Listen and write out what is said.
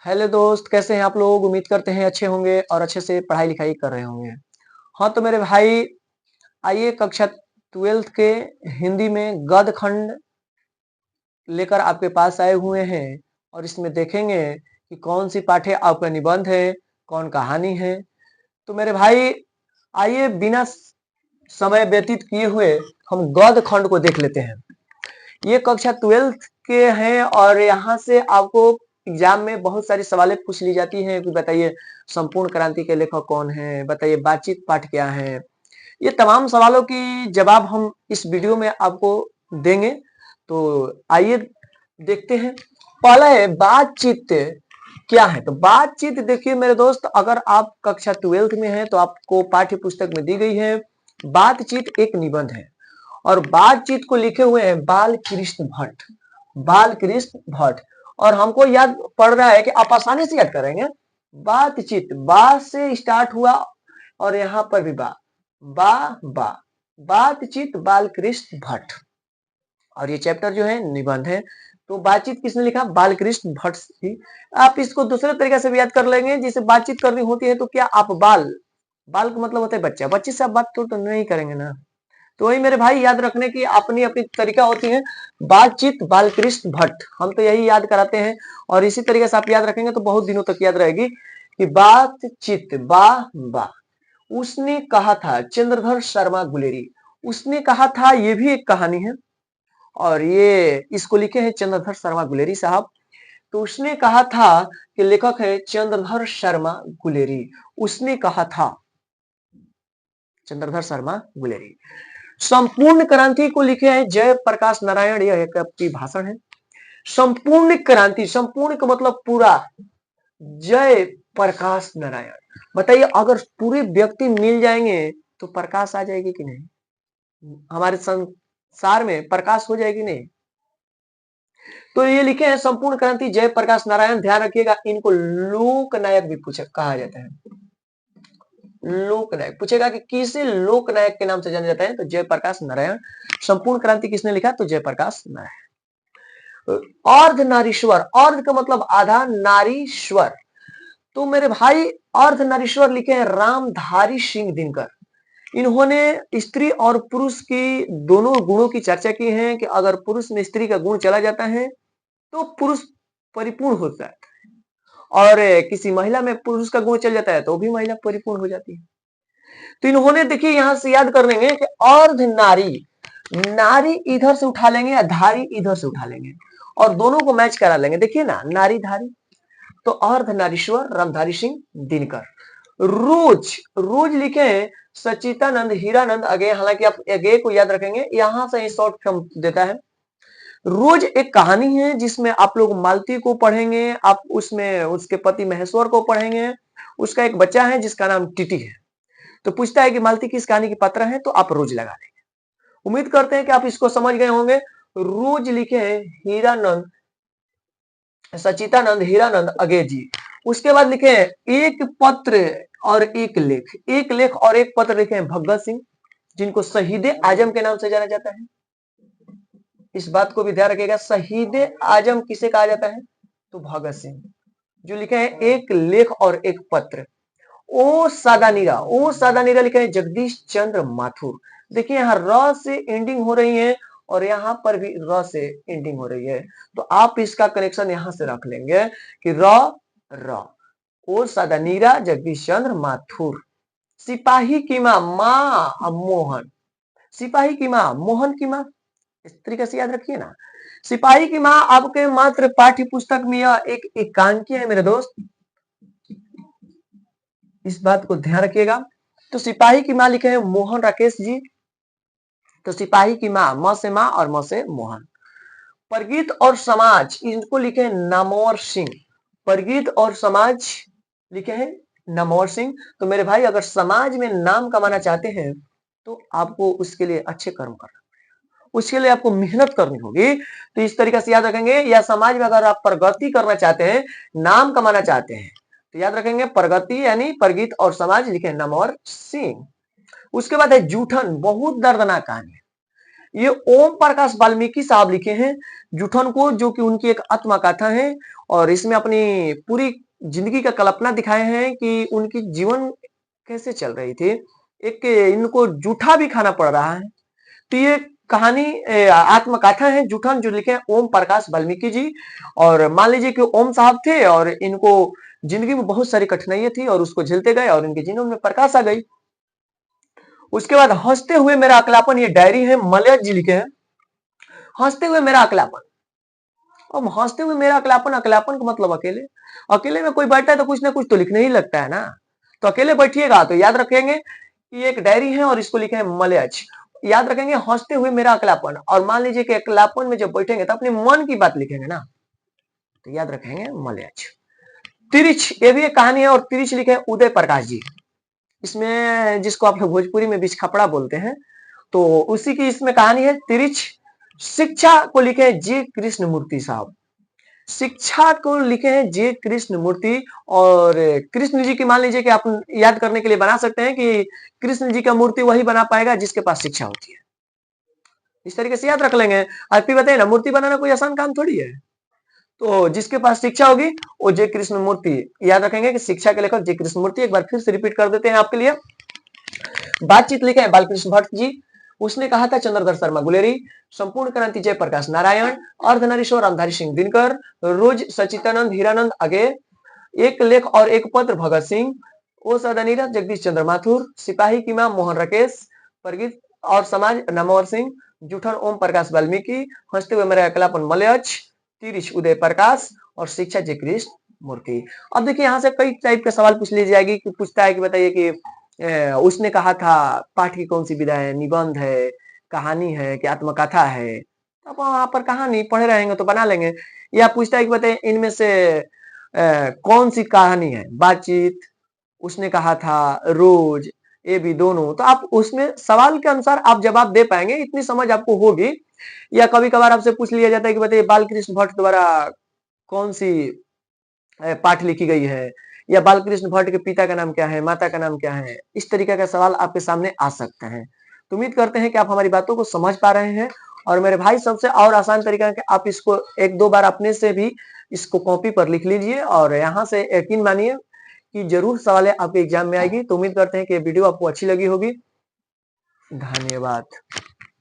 Hello दोस्त, कैसे हैं आप लोग। उम्मीद करते हैं अच्छे होंगे और अच्छे से पढ़ाई लिखाई कर रहे होंगे। हाँ तो मेरे भाई, आइए कक्षा 12th के हिंदी में गद्य खंड लेकर आपके पास आए हुए हैं और इसमें देखेंगे कि कौन सी पाठ्य आपका निबंध है, कौन कहानी है। तो मेरे भाई, आइए बिना समय व्यतीत किए हुए हम गद्य खंड को देख लेते हैं। ये कक्षा 12th के हैं और यहाँ से आपको एग्जाम में बहुत सारी सवालें पूछ ली जाती हैं कि बताइए संपूर्ण क्रांति के लेखक कौन है, बताइए बातचीत पाठ क्या है। ये तमाम सवालों की जवाब हम इस वीडियो में आपको देंगे। तो आइए देखते हैं। पहला है बातचीत क्या है। तो बातचीत देखिए मेरे दोस्त, अगर आप कक्षा 12th में हैं तो आपको पाठ्य पुस्तक में दी गई है बातचीत एक निबंध है और बातचीत को लिखे हुए हैं बाल कृष्ण भट्ट। बाल कृष्ण भट्ट। और हमको याद पड़ रहा है कि आप आसानी से याद करेंगे। बातचीत बा से स्टार्ट हुआ और यहाँ पर भी बा बा बा बातचीत बाल कृष्ण भट्ट। और ये चैप्टर जो है निबंध है। तो बातचीत किसने लिखा? बालकृष्ण भट्ट जी। आप इसको दूसरे तरीके से भी याद कर लेंगे। जिसे बातचीत करनी होती है तो क्या आप बाल बाल का मतलब होता है बच्चा, बच्चे से आप बात तो नहीं करेंगे ना। तो वही मेरे भाई, याद रखने की अपनी अपनी तरीका होती है। बातचीत बालकृष्ण भट्ट, हम तो यही याद कराते हैं और इसी तरीके से आप याद रखेंगे तो बहुत दिनों तक याद रहेगी कि बातचीत बा बा। उसने कहा था, चंद्रधर शर्मा गुलेरी। उसने कहा था, ये भी एक कहानी है और ये इसको लिखे हैं चंद्रधर शर्मा गुलेरी साहब। तो उसने कहा था कि लेखक है चंद्रधर शर्मा गुलेरी। उसने कहा था, चंद्रधर शर्मा गुलेरी। संपूर्ण क्रांति को लिखे हैं जयप्रकाश नारायण। यह एक आपकी भाषण है। संपूर्ण क्रांति, संपूर्ण का मतलब पूरा, जय प्रकाश नारायण। बताइए, अगर पूरे व्यक्ति मिल जाएंगे तो प्रकाश आ जाएगी कि नहीं? हमारे संसार में प्रकाश हो जाएगी नहीं? तो ये लिखे हैं संपूर्ण क्रांति जयप्रकाश नारायण। ध्यान रखिएगा, इनको लोक नायक भी पूछा कहा जाता है। लोक नायक पूछेगा कि किसे लोक नायक के नाम से जाना जाता है, तो जयप्रकाश नारायण। संपूर्ण क्रांति किसने लिखा? तो जयप्रकाश नारायण। अर्ध नारीश्वर, अर्ध का मतलब आधा, नारीश्वर। तो मेरे भाई, अर्ध नारीश्वर लिखे हैं रामधारी सिंह दिनकर। इन्होंने स्त्री और पुरुष की दोनों गुणों की चर्चा की है कि अगर पुरुष में स्त्री का गुण चला जाता है तो पुरुष परिपूर्ण होता है और किसी महिला में पुरुष का गुण चल जाता है तो भी महिला परिपूर्ण हो जाती है। तो इन्होंने देखिए यहां से याद कर लेंगे कि अर्ध नारी, नारी इधर से उठा लेंगे या धारी इधर से उठा लेंगे और दोनों को मैच करा लेंगे। देखिए ना, नारी धारी। तो अर्ध नारीश्वर रामधारी सिंह दिनकर। रोज, रोज लिखे हैं सचितानंद हीरानंद अगे। हालांकि आप अगे को याद रखेंगे, यहां से शॉर्ट फॉर्म देता है। रोज एक कहानी है जिसमें आप लोग मालती को पढ़ेंगे, आप उसमें उसके पति महेश्वर को पढ़ेंगे। उसका एक बच्चा है जिसका नाम टीटी है। तो पूछता है कि मालती किस कहानी की पात्र है, तो आप रोज लगा देंगे। उम्मीद करते हैं कि आप इसको समझ गए होंगे। रोज लिखे हैं हीरानंद, सचितानंद हीरानंद अगे जी। उसके बाद लिखे हैं एक पत्र और एक लेख। एक लेख और एक पत्र लिखे हैं भगत सिंह, जिनको शहीद आजम के नाम से जाना जाता है। इस बात को भी ध्यान रखिएगा, शहीद आजम किसे कहा जाता है? तो भगत सिंह। जो लिखे हैं एक लेख और एक पत्र। ओ सादानीरा, ओ सादानीरा लिखे हैं जगदीश चंद्र माथुर। देखिए यहाँ र से एंडिंग हो रही है और यहाँ पर भी र से एंडिंग हो रही है। तो आप इसका कनेक्शन यहां से रख लेंगे कि र र। ओ सादानीरा जगदीश चंद्र माथुर। सिपाही की मां मोहन। सिपाही की मां मोहन की मां, इस तरीके से याद रखिए ना। सिपाही की मां आपके मात्र पाठ्य पुस्तक में यह एक एकांकी है मेरे दोस्त, इस बात को ध्यान रखिएगा। तो सिपाही की मां लिखे हैं मोहन राकेश जी। तो सिपाही की मां, म से मां और म से मोहन। परगीत और समाज, इनको लिखे हैं नामवर सिंह। परगीत और समाज लिखे हैं नामवर सिंह। तो मेरे भाई, अगर समाज में नाम कमाना चाहते हैं तो आपको उसके लिए अच्छे कर्म करना, उसके लिए आपको मेहनत करनी होगी। तो इस तरीके से याद रखेंगे। या समाज में अगर आप प्रगति करना चाहते हैं, नाम कमाना चाहते हैं, तो याद रखेंगे प्रगति यानी परगीत और समाज लिखे नामवर सिंह। उसके बाद है जूठन, बहुत दर्दनाक कहानी। ये ओम प्रकाश वाल्मीकि साहब लिखे हैं जूठन को, जो कि उनकी एक आत्मकथा है और इसमें अपनी पूरी जिंदगी का कल्पना दिखाए हैं कि उनकी जीवन कैसे चल रही थी। एक इनको जूठा भी खाना पड़ रहा है। तो ये कहानी आत्मकथा है जूठन, जो लिखे हैं ओम प्रकाश वाल्मीकि जी। और मान लीजिए कि ओम साहब थे और इनको जिंदगी में बहुत सारी कठिनाइयां थी और उसको झेलते गए और इनके जीवन में प्रकाश आ गई। उसके बाद हंसते हुए मेरा अकलापन, ये डायरी है, मलय जी लिखे हैं। हंसते हुए मेरा अकलापन, अब हंसते हुए मेरा अकलापन, अकलापन का मतलब अकेले, अकेले में कोई बैठा है तो कुछ ना कुछ तो लिखने ही लगता है ना। तो अकेले बैठिएगा तो याद रखेंगे कि एक डायरी है और इसको लिखे हैं मलयज। याद रखेंगे हंसते हुए मेरा अकलापन, और मान लीजिए कि अकलापन में जब बैठेंगे तो अपने मन की बात लिखेंगे ना, तो याद रखेंगे मलयज। तिरिछ, ये भी एक कहानी है और तिरिछ लिखे हैं उदय प्रकाश जी। इसमें जिसको आप लोग भोजपुरी में बीच खपड़ा बोलते हैं, तो उसी की इसमें कहानी है तिरिछ। शिक्षा को लिखे हैं जी कृष्ण मूर्ति साहब। शिक्षा को लिखे हैं जे कृष्ण मूर्ति। और कृष्ण जी की मान लीजिए कि आप याद करने के लिए बना सकते हैं कि कृष्ण जी का मूर्ति वही बना पाएगा जिसके पास शिक्षा होती है। इस तरीके से याद रख लेंगे। आप भी बताइए ना, मूर्ति बनाना कोई आसान काम थोड़ी है। तो जिसके पास शिक्षा होगी वो जे कृष्ण मूर्ति। याद रखेंगे कि शिक्षा के लेखक जे कृष्ण मूर्ति। एक बार फिर से रिपीट कर देते हैं आपके लिए। बातचीत लिखे हैं बालकृष्ण भट्ट जी। उसने कहा था चंद्रधर शर्मा गुलेरी, संपूर्ण क्रांति जयप्रकाश नारायण, अर्धनारीश्वर रामधारी सिंह दिनकर, रोज सचिदानंद हीरानंद अगे, एक लेख और एक पत्र भगत सिंह, ओ सदानीरथ जगदीश चंद्र माथुर, सिपाही की मां मोहन राकेश, प्रगीत और समाज नामवर सिंह, जूठन ओम प्रकाश वाल्मीकि, हंसते हुए मेरा अकलापन मलयच, तिरिश उदय प्रकाश और शिक्षा जय कृष्ण मूर्ति। अब देखिए यहाँ से कई टाइप के सवाल पूछ ली जाएगी कि पूछता है कि बताइए कि उसने कहा था पाठ की कौन सी विधा है, निबंध है, कहानी है कि आत्मकथा है। अब वहां पर कहानी पढ़े रहेंगे तो बना लेंगे। या पूछता है कि बताइए इनमें से कौन सी कहानी है, बातचीत, उसने कहा था, रोज, ये भी दोनों। तो आप उसमें सवाल के अनुसार आप जवाब दे पाएंगे, इतनी समझ आपको होगी। या कभी कभार आपसे पूछ लिया जाता है कि बताइए बालकृष्ण भट्ट द्वारा कौन सी पाठ लिखी गई है, या बालकृष्ण भट्ट के पिता का नाम क्या है, माता का नाम क्या है। इस तरीके का सवाल आपके सामने आ सकते हैं। तो उम्मीद करते हैं कि आप हमारी बातों को समझ पा रहे हैं। और मेरे भाई सबसे और आसान तरीका है कि आप इसको एक दो बार अपने से भी इसको कॉपी पर लिख लीजिए और यहाँ से यकीन मानिए कि जरूर सवालें आपके एग्जाम में आएगी। तो उम्मीद करते हैं कि ये वीडियो आपको अच्छी लगी होगी। धन्यवाद।